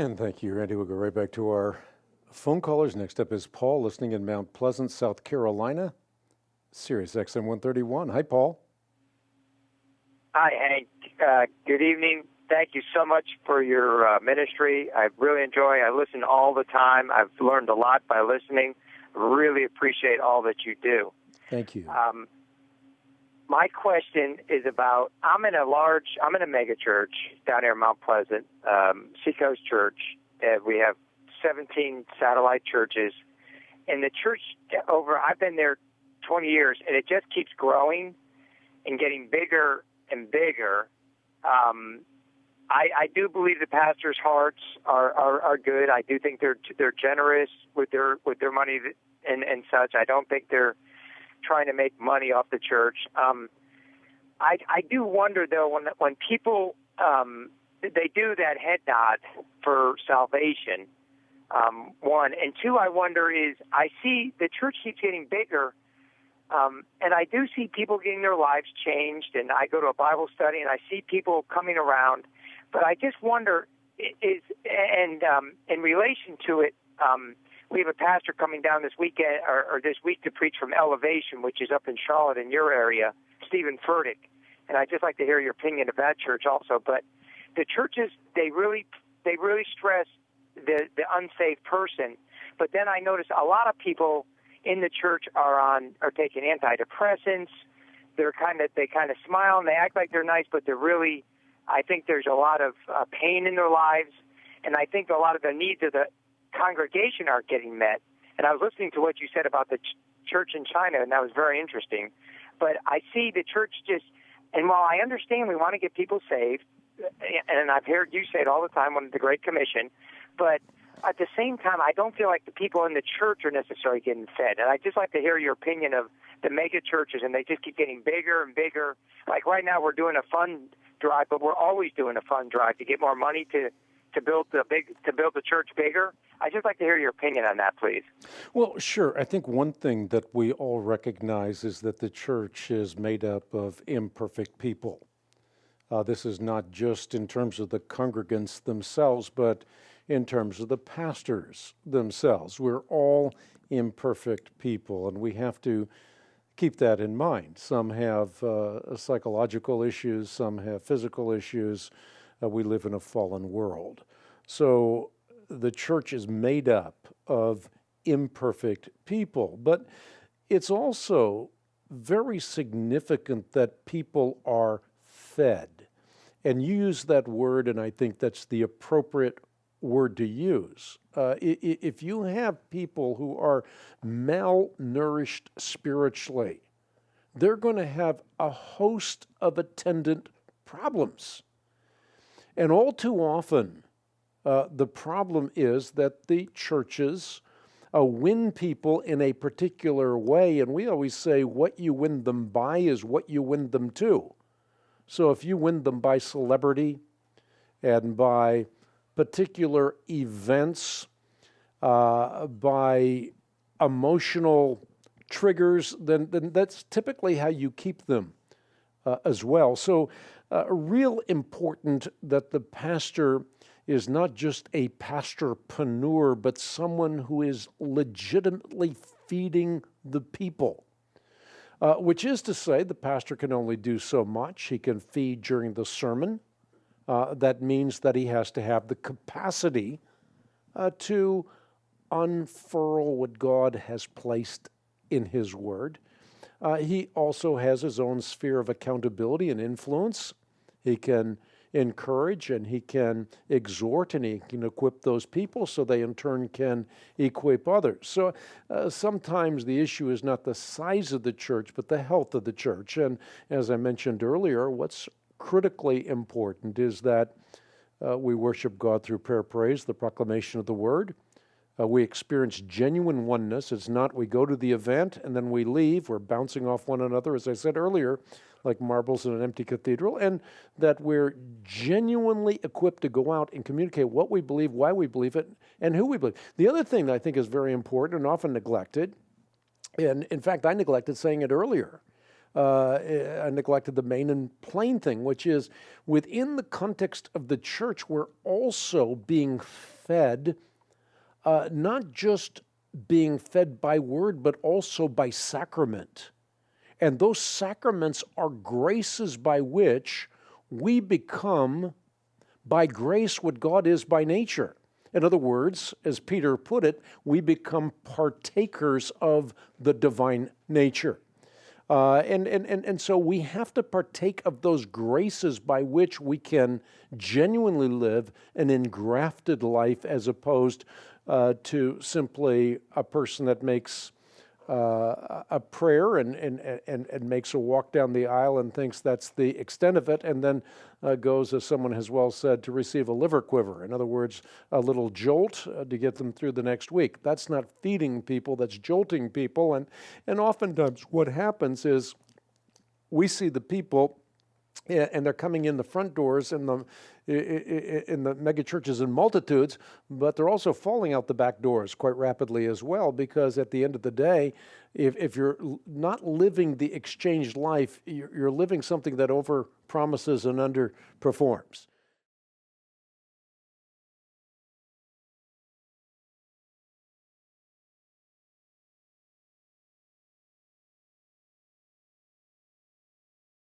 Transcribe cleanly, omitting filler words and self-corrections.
And thank you, Randy. We'll go right back to our phone callers. Next up is Paul, listening in Mount Pleasant, South Carolina, Sirius XM 131. Hi, Paul. Hi, Hank. Good evening. Thank you so much for your ministry. I really enjoy. I listen all the time. I've learned a lot by listening. Really appreciate all that you do. Thank you. My question is about, I'm in a mega church down here in Mount Pleasant, Seacoast Church. We have 17 satellite churches. And the church I've been there 20 years, and it just keeps growing and getting bigger and bigger. I do believe the pastors' hearts are good. I do think they're generous with their money and such. I don't think they're trying to make money off the church. I do wonder though when people they do that head nod for salvation. One and two, I wonder is I see the church keeps getting bigger. And I do see people getting their lives changed, and I go to a Bible study, and I see people coming around. But I just wonder, in relation to it, we have a pastor coming down this weekend or this week to preach from Elevation, which is up in Charlotte in your area, Stephen Furtick. And I'd just like to hear your opinion of that church also. But the churches, they really stress the unsaved person. But then I notice a lot of people in the church are taking antidepressants. They kind of smile and they act like they're nice, but they're really, I think there's a lot of pain in their lives, and I think a lot of the needs of the congregation aren't getting met. And I was listening to what you said about the church in China, and that was very interesting. But I see the church and while I understand we want to get people saved, and I've heard you say it all the time on the Great Commission, but at the same time, I don't feel like the people in the church are necessarily getting fed. And I'd just like to hear your opinion of the mega churches, and they just keep getting bigger and bigger. Like right now, we're doing a fund drive, but we're always doing a fund drive to get more money to build the church bigger. I'd just like to hear your opinion on that, please. Well, sure. I think one thing that we all recognize is that the church is made up of imperfect people. This is not just in terms of the congregants themselves, but in terms of the pastors themselves. We're all imperfect people, and we have to keep that in mind. Some have psychological issues, some have physical issues. We live in a fallen world. So the church is made up of imperfect people, but it's also very significant that people are fed. And you use that word, and I think that's the appropriate word to use. If you have people who are malnourished spiritually, they're going to have a host of attendant problems. And all too often, the problem is that the churches win people in a particular way, and we always say what you win them by is what you win them to. So if you win them by celebrity and by particular events, by emotional triggers, then that's typically how you keep them as well. So real important that the pastor is not just a pastorpreneur, but someone who is legitimately feeding the people. Which is to say, the pastor can only do so much. He can feed during the sermon. That means that he has to have the capacity to unfurl what God has placed in His Word. He also has his own sphere of accountability and influence. He can encourage and he can exhort and he can equip those people so they in turn can equip others. So sometimes the issue is not the size of the church, but the health of the church. And as I mentioned earlier, what's critically important is that we worship God through prayer, praise, the proclamation of the Word. We experience genuine oneness. It's not we go to the event and then we leave. We're bouncing off one another, as I said earlier, like marbles in an empty cathedral, and that we're genuinely equipped to go out and communicate what we believe, why we believe it, and who we believe. The other thing that I think is very important and often neglected, and in fact I neglected saying it earlier, I neglected the main and plain thing, which is within the context of the church, we're also being fed, not just being fed by word, but also by sacrament. And those sacraments are graces by which we become, by grace, what God is by nature. In other words, as Peter put it, we become partakers of the divine nature. And so we have to partake of those graces by which we can genuinely live an engrafted life, as opposed to simply a person that makes a prayer and makes a walk down the aisle and thinks that's the extent of it, and then goes, as someone has well said, to receive a liver quiver. In other words, a little jolt to get them through the next week. That's not feeding people, that's jolting people. And oftentimes what happens is we see the people, and they're coming in the front doors in the mega churches in multitudes, but they're also falling out the back doors quite rapidly as well, because at the end of the day, if you're not living the exchanged life, you're living something that over promises and under performs.